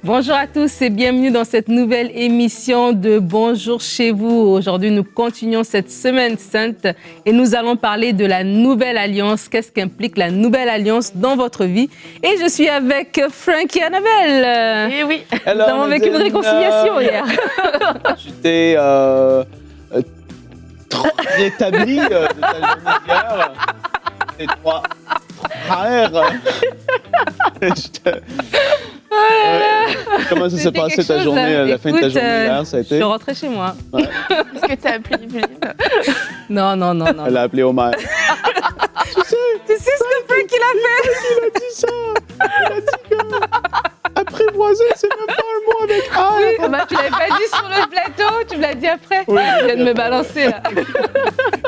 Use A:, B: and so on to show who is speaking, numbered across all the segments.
A: Bonjour à tous et bienvenue dans cette nouvelle émission de Bonjour chez vous. Aujourd'hui, nous continuons cette semaine sainte et nous allons parler de la nouvelle alliance. Qu'est-ce qu'implique la nouvelle alliance dans votre vie? Et je suis avec Frank et Annabelle.
B: Eh oui.
A: Nous avons vécu une réconciliation hier.
C: J'étais rétabli de ta journée d'hier. Les trois frères. Comment ça s'est passé ta journée, à la fin de ta journée hier? Ça a été?
A: Je suis rentrée chez moi.
C: Ouais.
B: Est-ce que tu as appelé Evelyne?
A: Non.
C: Elle a appelé Omer.
A: Tu sais ce que Frank il a fait?
C: Il a dit ça. Il a dit que apprivoiser, c'est même pas un mot avec A.
A: Oui, bah, tu l'avais pas dit sur le plateau, tu me l'as dit après.
C: Oui.
A: Tu viens de me balancer là.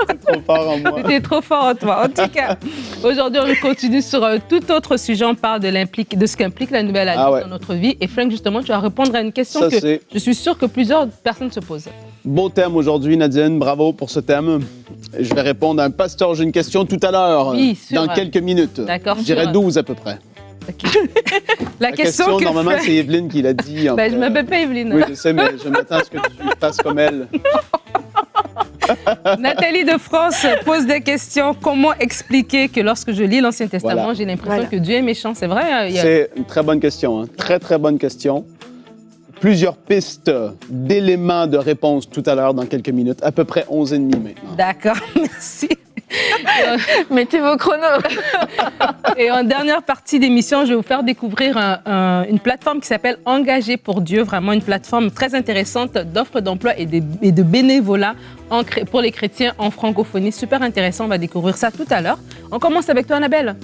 C: C'est trop fort en moi.
A: C'était trop fort en toi. En tout cas, aujourd'hui, on continue sur un tout autre sujet. On parle de ce qu'implique la nouvelle alliance dans notre vie. Et Frank, justement, tu vas répondre à une question que je suis sûre que plusieurs personnes se posent.
C: Beau thème aujourd'hui, Nadine. Bravo pour ce thème. Je vais répondre à un pasteur. J'ai une question tout à l'heure, dans quelques minutes.
A: D'accord.
C: Je dirais 12 à peu près.
A: Okay. La question
C: normalement, c'est Evelyne qui l'a dit.
A: Je ne m'appelle pas Evelyne.
C: Oui, je sais, mais je m'attends à ce que tu fasses comme elle.
A: Nathalie de France pose des questions. Comment expliquer que lorsque je lis l'Ancien Testament, j'ai l'impression que Dieu est méchant? C'est vrai?
C: C'est une très bonne question. Hein. Très, très bonne question. Plusieurs pistes d'éléments de réponse tout à l'heure dans quelques minutes. À peu près 11 et demi maintenant.
A: D'accord, merci.
B: Mettez vos chronos.
A: Et en dernière partie d'émission, je vais vous faire découvrir une plateforme qui s'appelle Engagé pour Dieu, vraiment une plateforme très intéressante d'offres d'emploi et de bénévolat pour les chrétiens en francophonie. Super intéressant, on va découvrir ça tout à l'heure. On commence avec toi, Annabelle?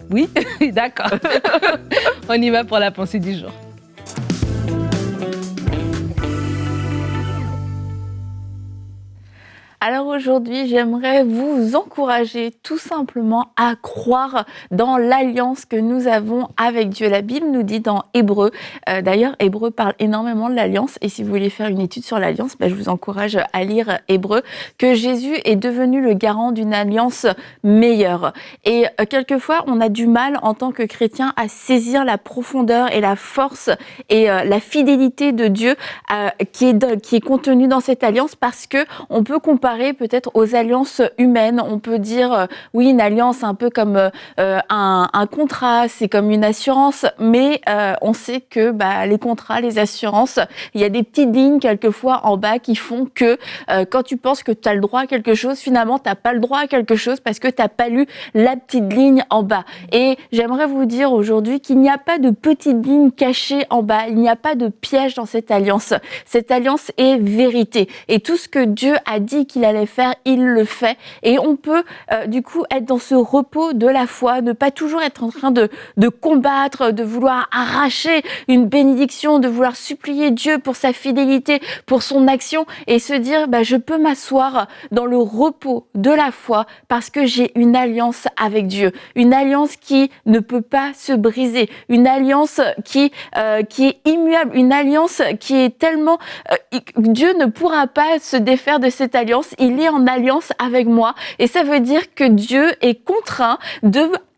A: Oui? D'accord. On y va pour la pensée du jour.
B: Alors aujourd'hui, j'aimerais vous encourager tout simplement à croire dans l'alliance que nous avons avec Dieu. La Bible nous dit dans Hébreu, d'ailleurs Hébreu parle énormément de l'alliance et si vous voulez faire une étude sur l'alliance, je vous encourage à lire Hébreu, que Jésus est devenu le garant d'une alliance meilleure. Et quelquefois, on a du mal en tant que chrétien à saisir la profondeur et la force et la fidélité de Dieu qui est contenue dans cette alliance parce que on peut comparer peut-être aux alliances humaines. On peut dire, oui, une alliance un peu comme un contrat, c'est comme une assurance, mais on sait que les contrats, les assurances, il y a des petites lignes quelquefois en bas qui font que quand tu penses que tu as le droit à quelque chose, finalement, tu n'as pas le droit à quelque chose parce que tu n'as pas lu la petite ligne en bas. Et j'aimerais vous dire aujourd'hui qu'il n'y a pas de petite ligne cachée en bas, il n'y a pas de piège dans cette alliance. Cette alliance est vérité. Et tout ce que Dieu a dit qu'il allait faire, il le fait. Et on peut du coup être dans ce repos de la foi, ne pas toujours être en train de combattre, de vouloir arracher une bénédiction, de vouloir supplier Dieu pour sa fidélité, pour son action et se dire je peux m'asseoir dans le repos de la foi parce que j'ai une alliance avec Dieu, une alliance qui ne peut pas se briser, une alliance qui est immuable, une alliance qui est tellement Dieu ne pourra pas se défaire de cette alliance. Il est en alliance avec moi et ça veut dire que Dieu est contraint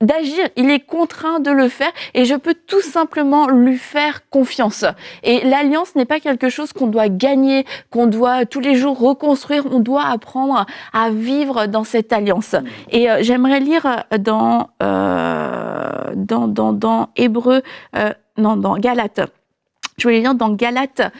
B: d'agir, il est contraint de le faire et je peux tout simplement lui faire confiance. Et l'alliance n'est pas quelque chose qu'on doit gagner, qu'on doit tous les jours reconstruire, on doit apprendre à vivre dans cette alliance. Et j'aimerais lire dans Hébreu, dans Galates. Je voulais lire dans Galates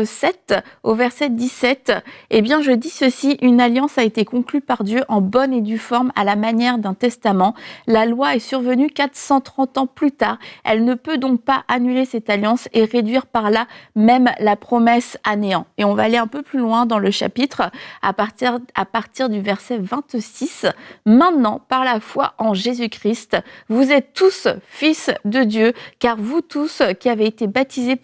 B: 7, au verset 17. Eh bien, je dis ceci, une alliance a été conclue par Dieu en bonne et due forme à la manière d'un testament. La loi est survenue 430 ans plus tard. Elle ne peut donc pas annuler cette alliance et réduire par là même la promesse à néant. Et on va aller un peu plus loin dans le chapitre, à partir du verset 26. Maintenant, par la foi en Jésus-Christ, vous êtes tous fils de Dieu, car vous tous qui avez été baptisés baptisés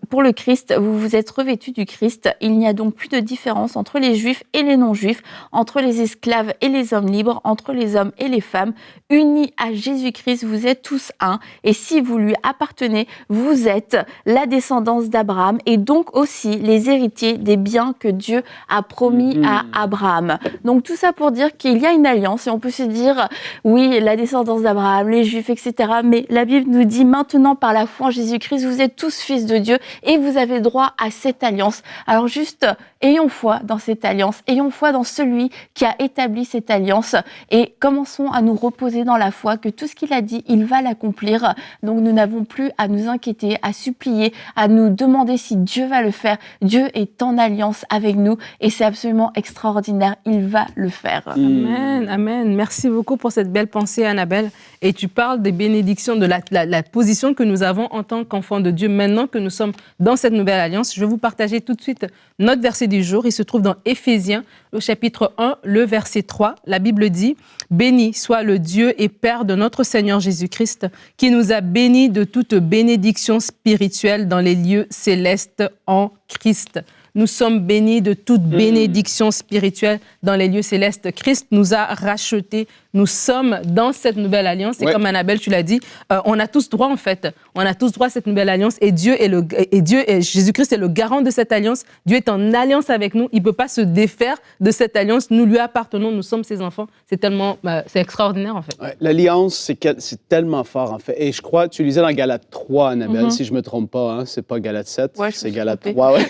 B: pour le Christ, vous vous êtes revêtus du Christ. Il n'y a donc plus de différence entre les Juifs et les non-Juifs, entre les esclaves et les hommes libres, entre les hommes et les femmes. Unis à Jésus-Christ, vous êtes tous un. Et si vous lui appartenez, vous êtes la descendance d'Abraham et donc aussi les héritiers des biens que Dieu a promis à Abraham. Donc tout ça pour dire qu'il y a une alliance et on peut se dire, oui, la descendance d'Abraham, les Juifs, etc. Mais la Bible nous dit maintenant par la foi en Jésus-Christ, vous êtes tous fils de Dieu et vous avez droit à cette alliance. Alors juste, ayons foi dans cette alliance, ayons foi dans celui qui a établi cette alliance et commençons à nous reposer dans la foi que tout ce qu'il a dit, il va l'accomplir. Donc nous n'avons plus à nous inquiéter, à supplier, à nous demander si Dieu va le faire. Dieu est en alliance avec nous et c'est absolument extraordinaire. Il va le faire.
A: Amen, amen. Merci beaucoup pour cette belle pensée, Annabelle. Et tu parles des bénédictions, de la position que nous avons en tant qu'enfants de Dieu. Maintenant que nous sommes dans cette nouvelle alliance, je vais vous partager tout de suite notre verset du jour. Il se trouve dans Éphésiens, au chapitre 1, le verset 3. La Bible dit « Béni soit le Dieu et Père de notre Seigneur Jésus-Christ, qui nous a bénis de toute bénédiction spirituelle dans les lieux célestes en Christ. » Nous sommes bénis de toute bénédiction spirituelle dans les lieux célestes. Christ nous a rachetés. Nous sommes dans cette nouvelle alliance. Et comme Annabelle, tu l'as dit, on a tous droit, en fait. On a tous droit à cette nouvelle alliance. Et Jésus-Christ est le garant de cette alliance. Dieu est en alliance avec nous. Il ne peut pas se défaire de cette alliance. Nous lui appartenons. Nous sommes ses enfants. C'est tellement, c'est extraordinaire, en fait.
C: Ouais, l'alliance, c'est tellement fort, en fait. Et je crois, tu lisais dans Galates 3, Annabelle, si je ne me trompe pas. Hein, c'est pas Galates 7, c'est Galates 3. Ouais.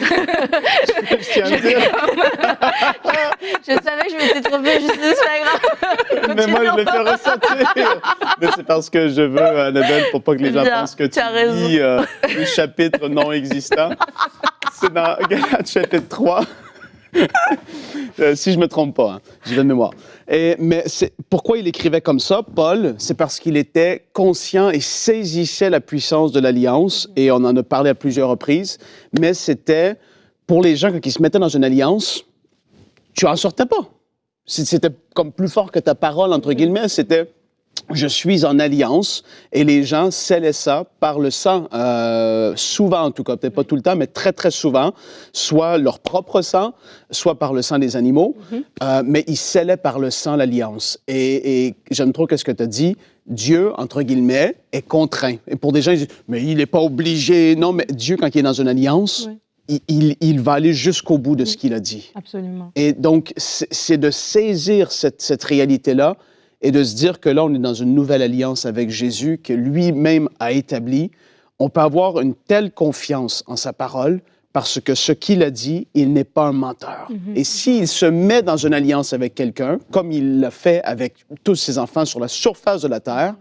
C: Je tiens à dire.
B: Je savais que je m'étais trompée, c'est pas grave.
C: Mais moi, je le fais ressentir. Mais c'est parce que je veux, Annabelle, pour pas que les gens pensent que tu lis le chapitre non existant. C'est dans Galates chapitre 3. Si je me trompe pas, hein, j'ai de mémoire. Mais pourquoi il écrivait comme ça, Paul? C'est parce qu'il était conscient et saisissait la puissance de l'alliance, et on en a parlé à plusieurs reprises, mais c'était pour les gens, quand ils se mettaient dans une alliance, tu en sortais pas. C'était comme plus fort que ta parole, entre guillemets. C'était « je suis en alliance » et les gens scellaient ça par le sang, souvent en tout cas, peut-être pas tout le temps, mais très, très souvent, soit leur propre sang, soit par le sang des animaux, mais ils scellaient par le sang l'alliance. Et j'aime trop ce que tu as dit. Dieu, entre guillemets, est contraint. Et pour des gens, ils disent « mais il n'est pas obligé ». Non, mais Dieu, quand il est dans une alliance... Oui. Il va aller jusqu'au bout de ce qu'il a dit.
A: Absolument.
C: Et donc, c'est de saisir cette réalité-là et de se dire que là, on est dans une nouvelle alliance avec Jésus que lui-même a établie. On peut avoir une telle confiance en sa parole parce que ce qu'il a dit, il n'est pas un menteur. Et s'il se met dans une alliance avec quelqu'un, comme il l'a fait avec tous ses enfants sur la surface de la terre,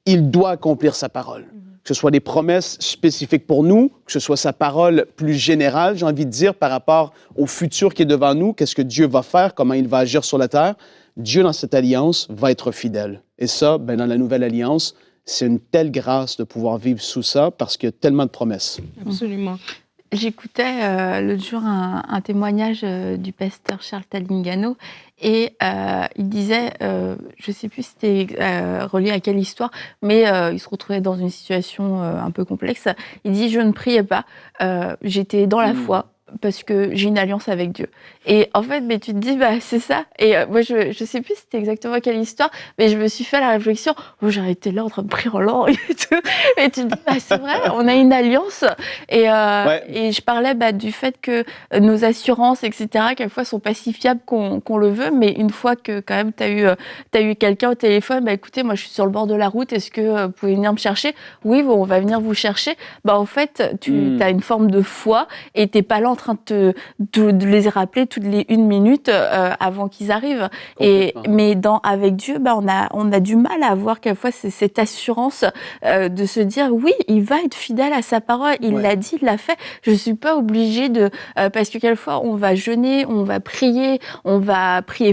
C: il doit accomplir sa parole. Que ce soit des promesses spécifiques pour nous, que ce soit sa parole plus générale, j'ai envie de dire, par rapport au futur qui est devant nous, qu'est-ce que Dieu va faire, comment il va agir sur la terre. Dieu, dans cette alliance, va être fidèle. Et ça, dans la nouvelle alliance, c'est une telle grâce de pouvoir vivre sous ça parce qu'il y a tellement de promesses.
A: Absolument.
B: J'écoutais l'autre jour un témoignage du pasteur Charles Talingano et il disait, je ne sais plus si c'était relié à quelle histoire, mais il se retrouvait dans une situation un peu complexe. Il dit « je ne priais pas, j'étais dans la foi ». Parce que j'ai une alliance avec Dieu. Et en fait, mais tu te dis, c'est ça. Et moi, je ne sais plus c'était exactement quelle histoire, mais je me suis fait la réflexion, j'ai été là en train de prier en langue et tout. Et tu te dis, c'est vrai, on a une alliance. Et je parlais du fait que nos assurances, etc., quelquefois sont pas si fiables qu'on le veut, mais une fois que quand même tu as eu quelqu'un au téléphone, écoutez, moi je suis sur le bord de la route, est-ce que vous pouvez venir me chercher? Oui, on va venir vous chercher. En fait, tu as une forme de foi et tu n'es pas là en train de les rappeler toutes les 1 minute avant qu'ils arrivent. Mais avec Dieu, on a du mal à avoir quelquefois cette assurance de se dire oui, il va être fidèle à sa parole, il l'a dit, il l'a fait. Je ne suis pas obligée parce que quelquefois on va jeûner, on va prier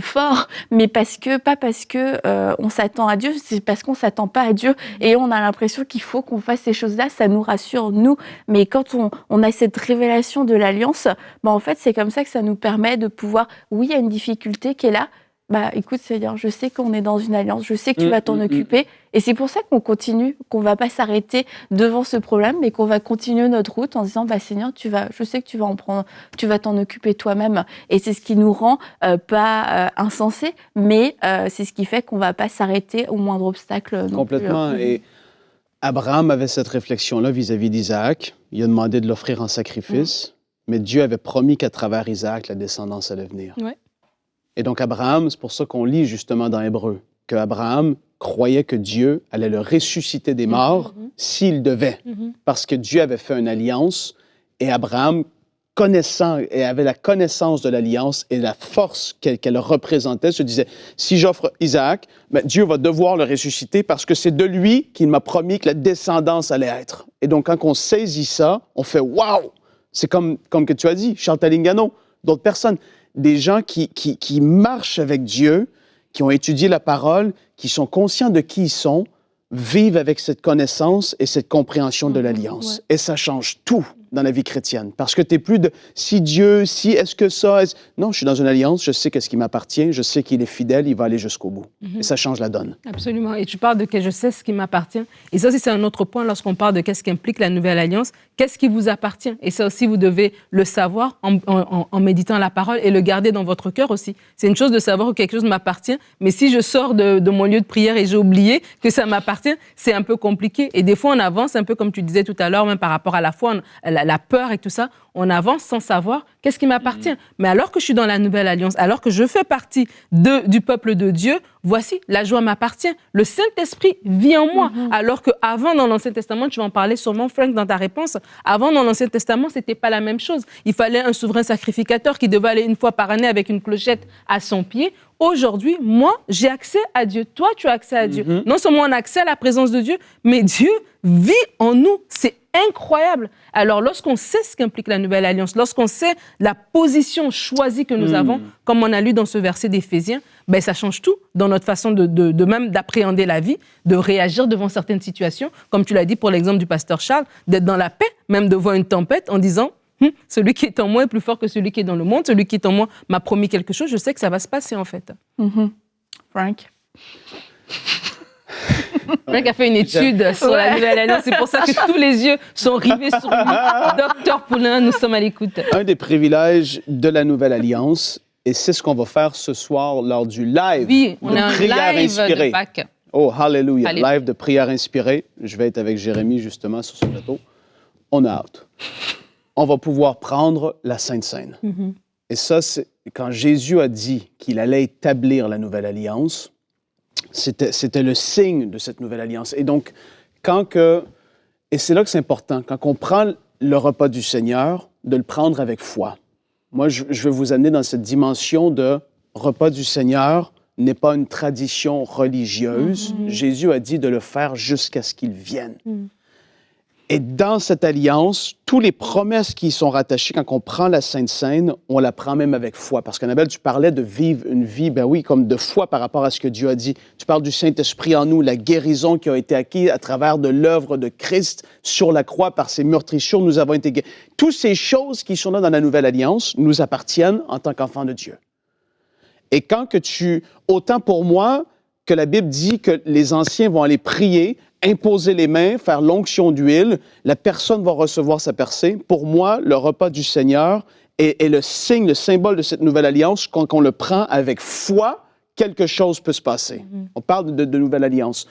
B: fort, mais pas parce que on s'attend à Dieu, c'est parce qu'on s'attend pas à Dieu et on a l'impression qu'il faut qu'on fasse ces choses-là, ça nous rassure nous. Mais quand on a cette révélation de l'alliance, en fait, c'est comme ça que ça nous permet de pouvoir, oui, il y a une difficulté qui est là, écoute Seigneur, je sais qu'on est dans une alliance, je sais que tu vas t'en occuper. Et c'est pour ça qu'on continue, qu'on ne va pas s'arrêter devant ce problème, mais qu'on va continuer notre route en disant, Seigneur, je sais que tu vas t'en occuper toi-même. Et c'est ce qui nous rend pas insensés, mais c'est ce qui fait qu'on ne va pas s'arrêter au moindre obstacle.
C: Complètement. Et Abraham avait cette réflexion-là vis-à-vis d'Isaac. Il a demandé de l'offrir en sacrifice, mais Dieu avait promis qu'à travers Isaac, la descendance allait venir.
A: Ouais.
C: Et donc Abraham, c'est pour ça qu'on lit justement dans Hébreu, qu'Abraham croyait que Dieu allait le ressusciter des morts s'il devait, parce que Dieu avait fait une alliance et Abraham, connaissant et avait la connaissance de l'alliance et la force qu'elle représentait, se disait, si j'offre Isaac, Dieu va devoir le ressusciter parce que c'est de lui qu'il m'a promis que la descendance allait être. Et donc quand on saisit ça, on fait « wow ». C'est comme que tu as dit, Charles Talingano, d'autres personnes, des gens qui marchent avec Dieu, qui ont étudié la parole, qui sont conscients de qui ils sont, vivent avec cette connaissance et cette compréhension de l'alliance. Et ça change tout dans la vie chrétienne. Parce que tu n'es plus de si Dieu, si est-ce que ça. Non, je suis dans une alliance, je sais qu'est-ce qui m'appartient, je sais qu'il est fidèle, il va aller jusqu'au bout. Et ça change la donne.
A: Absolument. Et tu parles de que je sais ce qui m'appartient. Et ça aussi, c'est un autre point lorsqu'on parle de qu'est-ce qu'implique la nouvelle alliance. Qu'est-ce qui vous appartient? Et ça aussi, vous devez le savoir en méditant la parole et le garder dans votre cœur aussi. C'est une chose de savoir que quelque chose m'appartient, mais si je sors de mon lieu de prière et j'ai oublié que ça m'appartient, c'est un peu compliqué. Et des fois, on avance un peu comme tu disais tout à l'heure, même par rapport à la foi, la peur et tout ça, on avance sans savoir qu'est-ce qui m'appartient. Mais alors que je suis dans la nouvelle alliance, alors que je fais partie du peuple de Dieu, voici, la joie m'appartient. Le Saint-Esprit vit en moi. Alors qu'avant, dans l'Ancien Testament, tu vas en parler sûrement, Frank, dans ta réponse, avant, dans l'Ancien Testament, c'était pas la même chose. Il fallait un souverain sacrificateur qui devait aller une fois par année avec une clochette à son pied. Aujourd'hui, moi, j'ai accès à Dieu. Toi, tu as accès à Dieu. Non seulement on a accès à la présence de Dieu, mais Dieu vit en nous. C'est incroyable. Alors, lorsqu'on sait ce qu'implique la nouvelle alliance, lorsqu'on sait la position choisie que nous avons, comme on a lu dans ce verset d'Éphésiens, ben, ça change tout dans notre façon de même d'appréhender la vie, de réagir devant certaines situations. Comme tu l'as dit pour l'exemple du pasteur Charles, d'être dans la paix, même devant une tempête, en disant celui qui est en moi est plus fort que celui qui est dans le monde. Celui qui est en moi m'a promis quelque chose. Je sais que ça va se passer, en fait.
B: Frank?
A: Frank a fait une étude sur la nouvelle alliance. C'est pour ça que tous les yeux sont rivés sur lui. Docteur Poulain, nous sommes à l'écoute.
C: Un des privilèges de la nouvelle alliance, et c'est ce qu'on va faire ce soir lors du live
A: de prière inspirée.
C: Oh, hallelujah! Live de prière inspirée. Je vais être avec Jérémy, justement, sur ce plateau. On a hâte. On va pouvoir prendre la Sainte Seine. Et ça, c'est quand Jésus a dit qu'il allait établir la nouvelle alliance, c'était le signe de cette nouvelle alliance. Et donc, et c'est là que c'est important, quand on prend le repas du Seigneur, de le prendre avec foi. Moi, je veux vous amener dans cette dimension de repas du Seigneur n'est pas une tradition religieuse. Jésus a dit de le faire jusqu'à ce qu'il vienne. Et dans cette alliance, toutes les promesses qui y sont rattachées, quand on prend la Sainte Seine, on la prend même avec foi. Parce qu'Annabelle, tu parlais de vivre une vie, ben oui, comme de foi par rapport à ce que Dieu a dit. Tu parles du Saint-Esprit en nous, la guérison qui a été acquise à travers de l'œuvre de Christ sur la croix par ses meurtrissures, nous avons été guéris. Toutes ces choses qui sont là dans la Nouvelle Alliance nous appartiennent en tant qu'enfants de Dieu. Et autant pour moi que la Bible dit que les anciens vont aller prier, imposer les mains, faire l'onction d'huile, la personne va recevoir sa percée. Pour moi, le repas du Seigneur est le signe, le symbole de cette nouvelle alliance. Quand on le prend avec foi, quelque chose peut se passer. On parle de nouvelle alliance.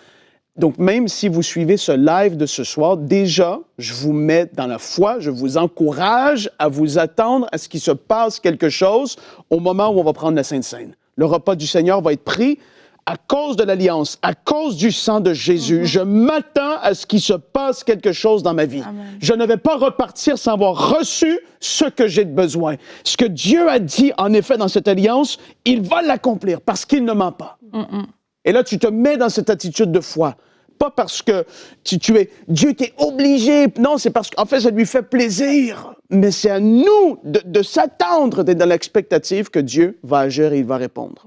C: Donc, même si vous suivez ce live de ce soir, déjà, je vous mets dans la foi, je vous encourage à vous attendre à ce qu'il se passe quelque chose au moment où on va prendre la Sainte Seine. Le repas du Seigneur va être pris à cause de l'alliance, à cause du sang de Jésus. Je m'attends à ce qu'il se passe quelque chose dans ma vie.
B: Amen.
C: Je ne vais pas repartir sans avoir reçu ce que j'ai de besoin. Ce que Dieu a dit, en effet, dans cette alliance, il va l'accomplir parce qu'il ne ment pas. Et là, tu te mets dans cette attitude de foi. Pas parce que Dieu t'est obligé. Non, c'est parce qu'en fait, ça lui fait plaisir. Mais c'est à nous de s'attendre, d'être dans l'expectative que Dieu va agir et il va répondre.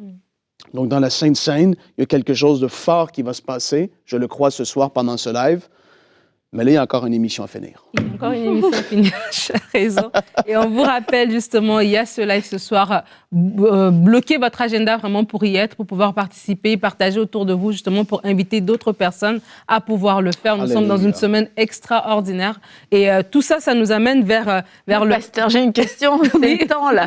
C: Donc, dans la Sainte Seine, il y a quelque chose de fort qui va se passer. Je le crois ce soir pendant ce live. Mais là, il y a encore une émission à finir.
A: Il y a encore une émission à finir, tu as raison. Et on vous rappelle justement, il y a ce live ce soir. Bloquez votre agenda vraiment pour y être, pour pouvoir participer, partager autour de vous justement pour inviter d'autres personnes à pouvoir le faire. Nous sommes dans une semaine extraordinaire. Et tout ça, ça nous amène vers le...
B: Pasteur, j'ai une question, c'est le temps là.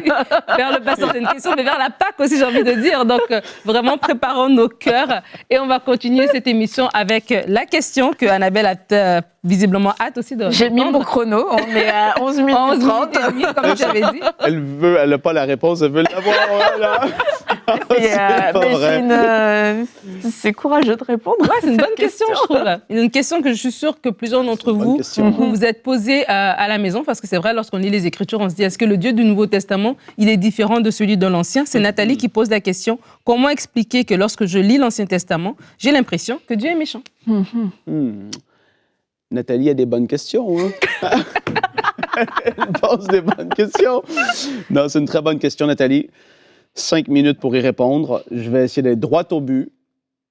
A: Vers le pasteur, c'est une question, mais vers la Pâque aussi, j'ai envie de dire. Donc, vraiment, préparons nos cœurs. Et on va continuer cette émission avec la question que Annabelle a visiblement hâte aussi de
B: J'ai mis mon chrono, on est à 11 minutes 30.
A: Comme j'avais dit.
C: Elle n'a pas la réponse, elle veut l'avoir. Voilà.
B: C'est courageux de répondre.
A: Ouais, c'est une bonne question, je trouve. Une question que je suis sûre que plusieurs d'entre vous vous êtes posé à la maison, parce que c'est vrai, lorsqu'on lit les Écritures, on se dit, est-ce que le Dieu du Nouveau Testament, il est différent de celui de l'Ancien? C'est Nathalie qui pose la question. Comment expliquer que lorsque je lis l'Ancien Testament, j'ai l'impression que Dieu est méchant?
C: Nathalie a des bonnes questions. Hein? Elle pose des bonnes questions. Non, c'est une très bonne question, Nathalie. 5 minutes pour y répondre. Je vais essayer d'être droit au but.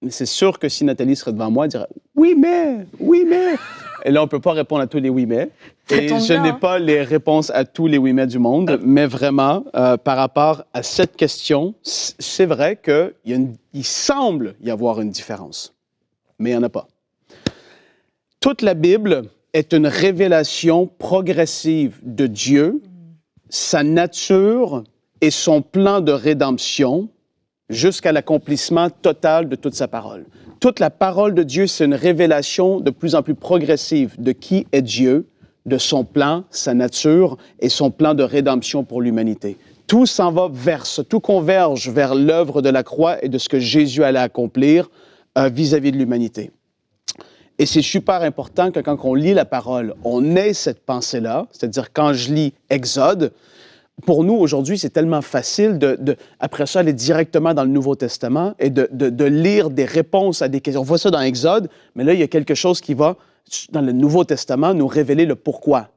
C: Mais c'est sûr que si Nathalie serait devant moi, elle dirait « Oui, mais! Oui, mais! » Et là, on ne peut pas répondre à tous les « oui, mais ». Et je n'ai pas les réponses à tous les « oui, mais » du monde. Mais vraiment, par rapport à cette question, c'est vrai qu'il semble y avoir une différence. Mais il n'y en a pas. Toute la Bible est une révélation progressive de Dieu, sa nature et son plan de rédemption jusqu'à l'accomplissement total de toute sa parole. Toute la parole de Dieu, c'est une révélation de plus en plus progressive de qui est Dieu, de son plan, sa nature et son plan de rédemption pour l'humanité. Tout s'en va tout converge vers l'œuvre de la croix et de ce que Jésus allait accomplir vis-à-vis de l'humanité. Et c'est super important que quand on lit la parole, on ait cette pensée-là, c'est-à-dire quand je lis Exode, pour nous, aujourd'hui, c'est tellement facile après ça, aller directement dans le Nouveau Testament et de lire des réponses à des questions. On voit ça dans Exode, mais là, il y a quelque chose qui va, dans le Nouveau Testament, nous révéler le pourquoi.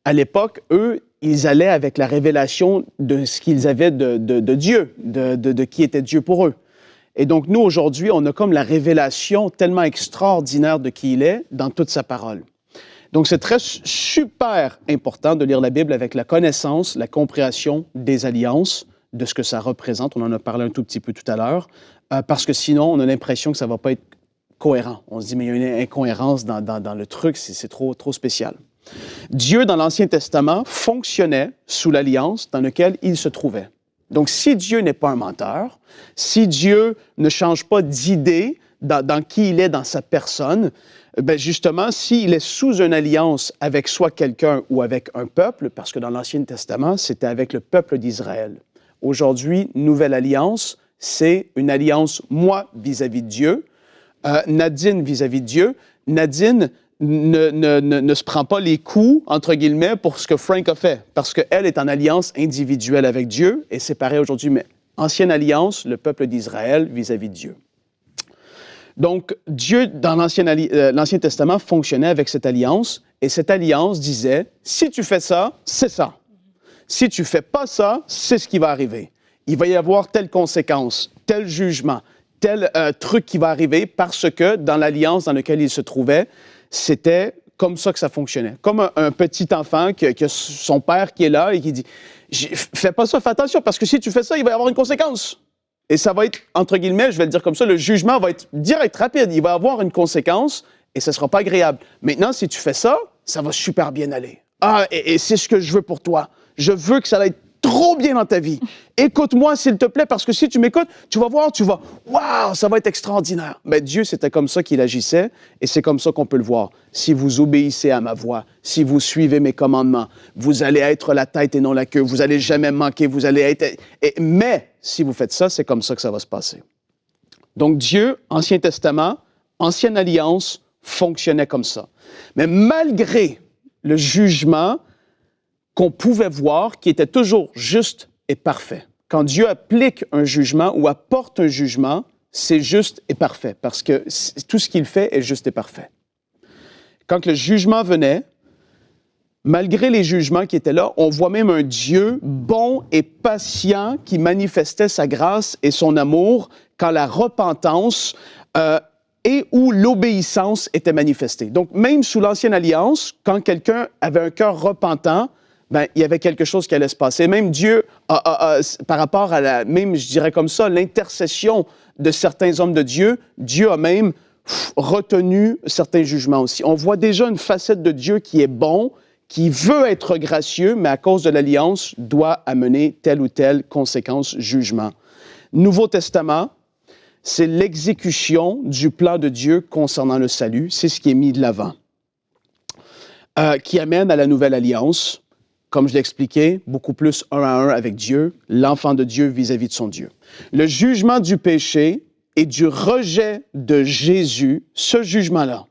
C: À l'époque, eux, ils allaient avec la révélation de ce qu'ils avaient de Dieu, de qui était Dieu pour eux. Et donc, nous, aujourd'hui, on a comme la révélation tellement extraordinaire de qui il est dans toute sa parole. Donc, c'est super important de lire la Bible avec la connaissance, la compréhension des alliances, de ce que ça représente. On en a parlé un tout petit peu tout à l'heure, parce que sinon, on a l'impression que ça ne va pas être cohérent. On se dit, mais il y a une incohérence dans le truc, c'est trop spécial. Dieu, dans l'Ancien Testament, fonctionnait sous l'alliance dans laquelle il se trouvait. Donc, si Dieu n'est pas un menteur, si Dieu ne change pas d'idée dans qui il est, dans sa personne, bien justement, s'il est sous une alliance avec soit quelqu'un ou avec un peuple, parce que dans l'Ancien Testament, c'était avec le peuple d'Israël. Aujourd'hui, nouvelle alliance, c'est une alliance, moi, vis-à-vis de Dieu, Nadine vis-à-vis de Dieu. Nadine ne se prend pas les coups, entre guillemets, pour ce que Frank a fait, parce qu'elle est en alliance individuelle avec Dieu, et c'est pareil aujourd'hui, mais ancienne alliance, le peuple d'Israël vis-à-vis de Dieu. Donc, Dieu, dans l'Ancien Testament, fonctionnait avec cette alliance, et cette alliance disait, si tu fais ça, c'est ça. Si tu fais pas ça, c'est ce qui va arriver. Il va y avoir telle conséquence, tel jugement, tel truc qui va arriver, parce que dans l'alliance dans laquelle il se trouvait, c'était comme ça que ça fonctionnait. Comme un petit enfant qui a son père qui est là et qui dit « Fais pas ça, fais attention, parce que si tu fais ça, il va y avoir une conséquence. » Et ça va être, entre guillemets, je vais le dire comme ça, le jugement va être direct, rapide. Il va y avoir une conséquence et ça ne sera pas agréable. Maintenant, si tu fais ça, ça va super bien aller. Ah, et c'est ce que je veux pour toi. Je veux que ça aille trop bien dans ta vie. Écoute-moi, s'il te plaît, parce que si tu m'écoutes, tu vas voir, waouh, ça va être extraordinaire. Mais Dieu, c'était comme ça qu'il agissait, et c'est comme ça qu'on peut le voir. Si vous obéissez à ma voix, si vous suivez mes commandements, vous allez être la tête et non la queue, vous n'allez jamais manquer, vous allez être... Mais si vous faites ça, c'est comme ça que ça va se passer. Donc Dieu, Ancien Testament, Ancienne Alliance, fonctionnait comme ça. Mais malgré le jugement qu'on pouvait voir, qui était toujours juste et parfait. Quand Dieu applique un jugement ou apporte un jugement, c'est juste et parfait, parce que tout ce qu'il fait est juste et parfait. Quand le jugement venait, malgré les jugements qui étaient là, on voit même un Dieu bon et patient qui manifestait sa grâce et son amour quand la repentance et où l'obéissance était manifestée. Donc, même sous l'Ancienne Alliance, quand quelqu'un avait un cœur repentant, ben, il y avait quelque chose qui allait se passer. Même Dieu, par rapport à même, je dirais comme ça, l'intercession de certains hommes de Dieu, Dieu a même retenu certains jugements aussi. On voit déjà une facette de Dieu qui est bon, qui veut être gracieux, mais à cause de l'Alliance, doit amener telle ou telle conséquence, jugement. Nouveau Testament, c'est l'exécution du plan de Dieu concernant le salut. C'est ce qui est mis de l'avant, qui amène à la Nouvelle Alliance, comme je l'ai expliqué, beaucoup plus un à un avec Dieu, l'enfant de Dieu vis-à-vis de son Dieu. Le jugement du péché et du rejet de Jésus, ce jugement-là,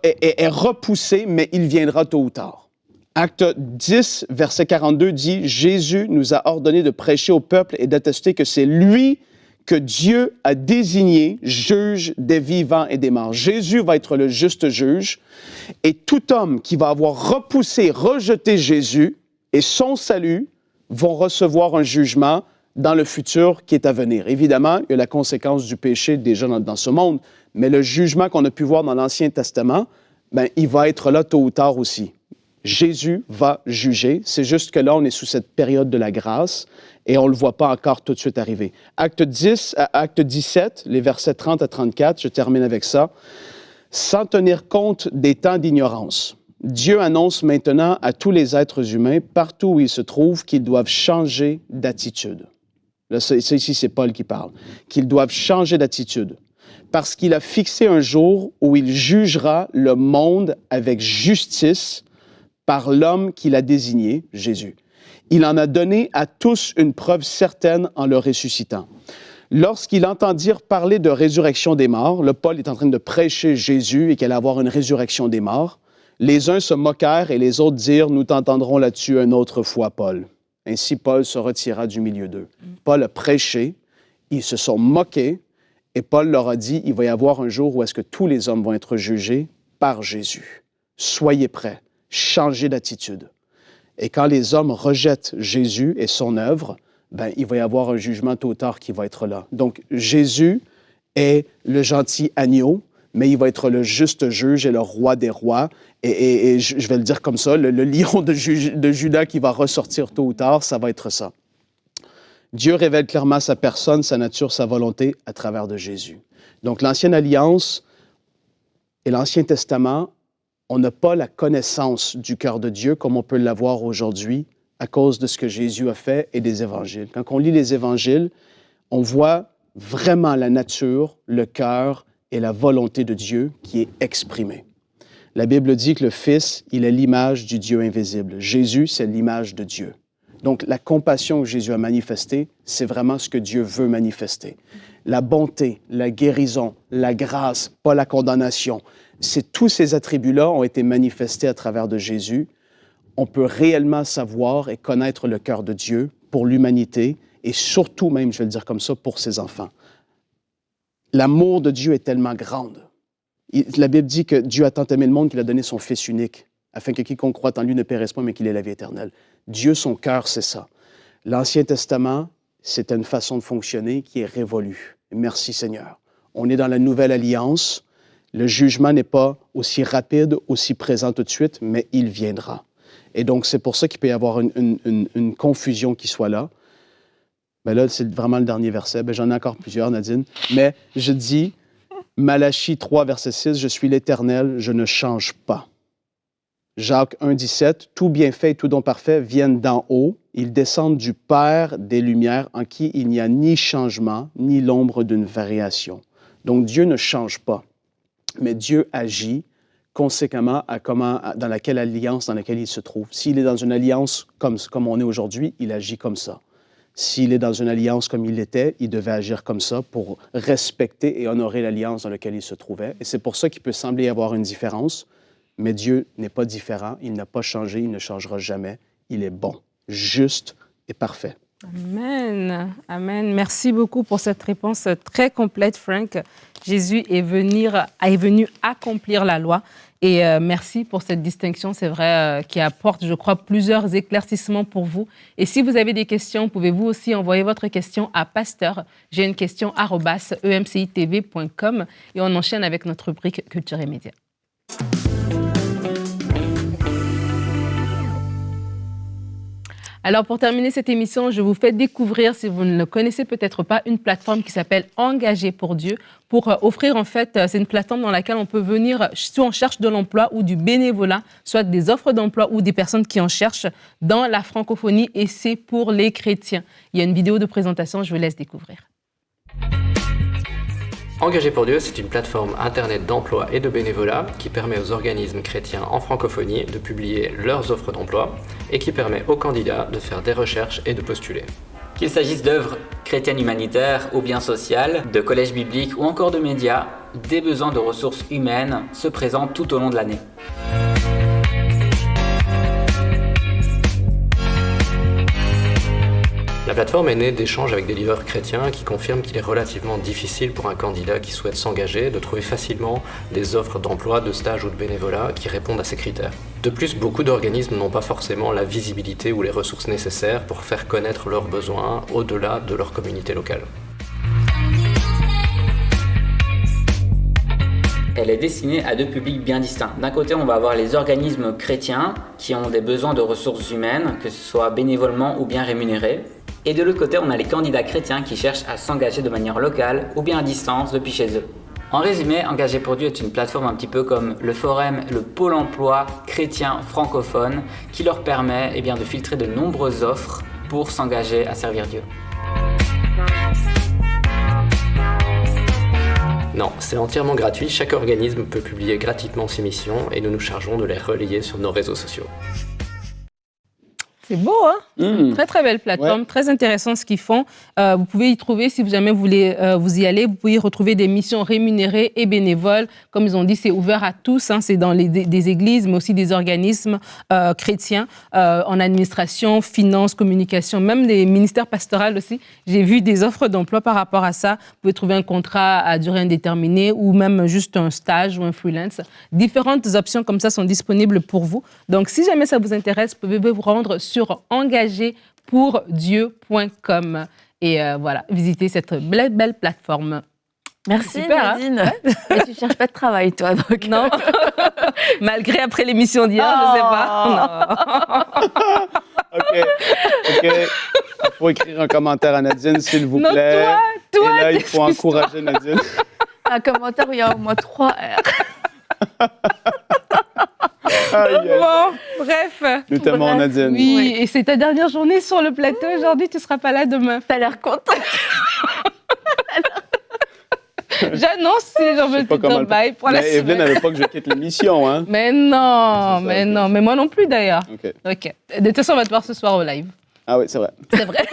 C: est repoussé, mais il viendra tôt ou tard. Acte 10, verset 42 dit « Jésus nous a ordonné de prêcher au peuple et d'attester que c'est lui que Dieu a désigné juge des vivants et des morts. » Jésus va être le juste juge et tout homme qui va avoir repoussé, rejeté Jésus et son salut vont recevoir un jugement dans le futur qui est à venir. Évidemment, il y a la conséquence du péché déjà dans ce monde, mais le jugement qu'on a pu voir dans l'Ancien Testament, ben, il va être là tôt ou tard aussi. Jésus va juger. C'est juste que là, on est sous cette période de la grâce et on ne le voit pas encore tout de suite arriver. Acte 17, les versets 30 à 34, je termine avec ça. Sans tenir compte des temps d'ignorance, Dieu annonce maintenant à tous les êtres humains, partout où ils se trouvent, qu'ils doivent changer d'attitude. Là, ici, c'est Paul qui parle. Qu'ils doivent changer d'attitude. Parce qu'il a fixé un jour où il jugera le monde avec justice par l'homme qu'il a désigné, Jésus. Il en a donné à tous une preuve certaine en le ressuscitant. Lorsqu'ils entendirent parler de résurrection des morts, le Paul est en train de prêcher Jésus et qu'il allait avoir une résurrection des morts, les uns se moquèrent et les autres dirent « Nous t'entendrons là-dessus une autre fois, Paul. » Ainsi, Paul se retira du milieu d'eux. Paul a prêché, ils se sont moqués et Paul leur a dit « Il va y avoir un jour où est-ce que tous les hommes vont être jugés par Jésus. Soyez prêts, changez d'attitude. » Et quand les hommes rejettent Jésus et son œuvre, ben, il va y avoir un jugement tôt ou tard qui va être là. Donc, Jésus est le gentil agneau, mais il va être le juste juge et le roi des rois. Et je vais le dire comme ça, le lion de Juda qui va ressortir tôt ou tard, ça va être ça. Dieu révèle clairement sa personne, sa nature, sa volonté à travers de Jésus. Donc, l'Ancienne Alliance et l'Ancien Testament, on n'a pas la connaissance du cœur de Dieu comme on peut l'avoir aujourd'hui à cause de ce que Jésus a fait et des évangiles. Quand on lit les évangiles, on voit vraiment la nature, le cœur et la volonté de Dieu qui est exprimée. La Bible dit que le Fils, il est l'image du Dieu invisible. Jésus, c'est l'image de Dieu. Donc, la compassion que Jésus a manifestée, c'est vraiment ce que Dieu veut manifester. La bonté, la guérison, la grâce, pas la condamnation. Tous ces attributs-là ont été manifestés à travers de Jésus. On peut réellement savoir et connaître le cœur de Dieu pour l'humanité et surtout même, je vais le dire comme ça, pour ses enfants. L'amour de Dieu est tellement grand. La Bible dit que Dieu a tant aimé le monde qu'il a donné son Fils unique, afin que quiconque croit en lui ne périsse pas, mais qu'il ait la vie éternelle. Dieu, son cœur, c'est ça. L'Ancien Testament, c'est une façon de fonctionner qui est révolue. Merci Seigneur. On est dans la Nouvelle Alliance. Le jugement n'est pas aussi rapide, aussi présent tout de suite, mais il viendra. Et donc, c'est pour ça qu'il peut y avoir une confusion qui soit là. Ben là, c'est vraiment le dernier verset. Ben, j'en ai encore plusieurs, Nadine. Mais je dis, Malachie 3, verset 6, « Je suis l'Éternel, je ne change pas. » Jacques 1, 17, « Tout bienfait et tout don parfait viennent d'en haut. Ils descendent du Père des Lumières, en qui il n'y a ni changement, ni l'ombre d'une variation. » Donc, Dieu ne change pas, mais Dieu agit conséquemment dans laquelle alliance dans laquelle il se trouve. S'il est dans une alliance comme on est aujourd'hui, il agit comme ça. S'il est dans une alliance comme il l'était, il devait agir comme ça pour respecter et honorer l'alliance dans laquelle il se trouvait. Et c'est pour ça qu'il peut sembler y avoir une différence, mais Dieu n'est pas différent, il n'a pas changé, il ne changera jamais. Il est bon, juste et parfait.
A: Amen. Amen. Merci beaucoup pour cette réponse très complète, Frank. Jésus est venu accomplir la loi. Et merci pour cette distinction, c'est vrai, qui apporte, je crois, plusieurs éclaircissements pour vous. Et si vous avez des questions, pouvez-vous aussi envoyer votre question à pasteur, j'ai une question, @emcitv.com. Et on enchaîne avec notre rubrique Culture et Médias. Alors, pour terminer cette émission, je vous fais découvrir, si vous ne le connaissez peut-être pas, une plateforme qui s'appelle Engagé pour Dieu, pour offrir, en fait, c'est une plateforme dans laquelle on peut venir, soit on cherche de l'emploi ou du bénévolat, soit des offres d'emploi ou des personnes qui en cherchent dans la francophonie, et c'est pour les chrétiens. Il y a une vidéo de présentation, je vous laisse découvrir.
D: Engagé pour Dieu, c'est une plateforme internet d'emploi et de bénévolat qui permet aux organismes chrétiens en francophonie de publier leurs offres d'emploi et qui permet aux candidats de faire des recherches et de postuler.
E: Qu'il s'agisse d'œuvres chrétiennes humanitaires ou bien sociales, de collèges bibliques ou encore de médias, des besoins de ressources humaines se présentent tout au long de l'année.
D: La plateforme est née d'échanges avec des livreurs chrétiens qui confirment qu'il est relativement difficile pour un candidat qui souhaite s'engager de trouver facilement des offres d'emploi, de stage ou de bénévolat qui répondent à ces critères. De plus, beaucoup d'organismes n'ont pas forcément la visibilité ou les ressources nécessaires pour faire connaître leurs besoins au-delà de leur communauté locale.
E: Elle est destinée à deux publics bien distincts. D'un côté, on va avoir les organismes chrétiens qui ont des besoins de ressources humaines, que ce soit bénévolement ou bien rémunérés. Et de l'autre côté, on a les candidats chrétiens qui cherchent à s'engager de manière locale ou bien à distance depuis chez eux. En résumé, Engagé pour Dieu est une plateforme un petit peu comme le Forum, le Pôle emploi chrétien francophone qui leur permet de filtrer de nombreuses offres pour s'engager à servir Dieu.
D: Non, c'est entièrement gratuit, chaque organisme peut publier gratuitement ses missions et nous nous chargeons de les relayer sur nos réseaux sociaux.
A: C'est beau, hein? Une très, très belle plateforme, très intéressant ce qu'ils font. Vous pouvez y trouver, si jamais vous voulez vous y aller, vous pouvez y retrouver des missions rémunérées et bénévoles. Comme ils ont dit, c'est ouvert à tous. Hein, c'est dans des églises, mais aussi des organismes chrétiens, en administration, finance, communication, même des ministères pastoraux aussi. J'ai vu des offres d'emploi par rapport à ça. Vous pouvez trouver un contrat à durée indéterminée ou même juste un stage ou un freelance. Différentes options comme ça sont disponibles pour vous. Donc, si jamais ça vous intéresse, vous pouvez vous rendre sur engagepourdieu.com et voilà, visiter cette belle plateforme.
B: Merci
A: super,
B: Nadine. Hein? Mais tu cherches pas de travail, toi, donc.
A: Non. Malgré après l'émission d'hier, je sais pas. Non.
C: OK. Il faut écrire un commentaire à Nadine, s'il vous plaît.
A: Toi,
C: et là, il faut encourager Nadine.
B: Un commentaire où il y a au moins 3 R.
A: Bon, bref.
C: Nous t'aimons, Nadine.
A: Oui, et c'est ta dernière journée sur le plateau aujourd'hui, tu ne seras pas là demain.
B: T'as l'air contente.
A: J'annonce si les gens veulent te dire bye pour la semaine.
C: Evelyne n'avait pas que je quitte l'émission, hein?
A: Mais non, mais moi non plus d'ailleurs. OK. De toute façon, on va te voir ce soir au live.
C: Ah oui, c'est vrai.
A: C'est vrai.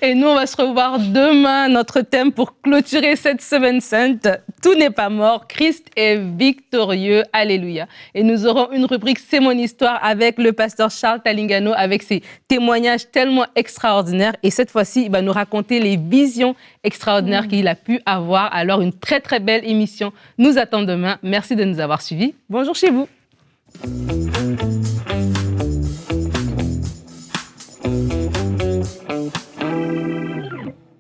A: Et nous, on va se revoir demain. Notre thème pour clôturer cette semaine sainte, tout n'est pas mort, Christ est victorieux. Alléluia. Et nous aurons une rubrique C'est mon histoire avec le pasteur Charles Talingano avec ses témoignages tellement extraordinaires. Et cette fois-ci, il va nous raconter les visions extraordinaires qu'il a pu avoir. Alors, une très, très belle émission nous attend demain. Merci de nous avoir suivis. Bonjour chez vous.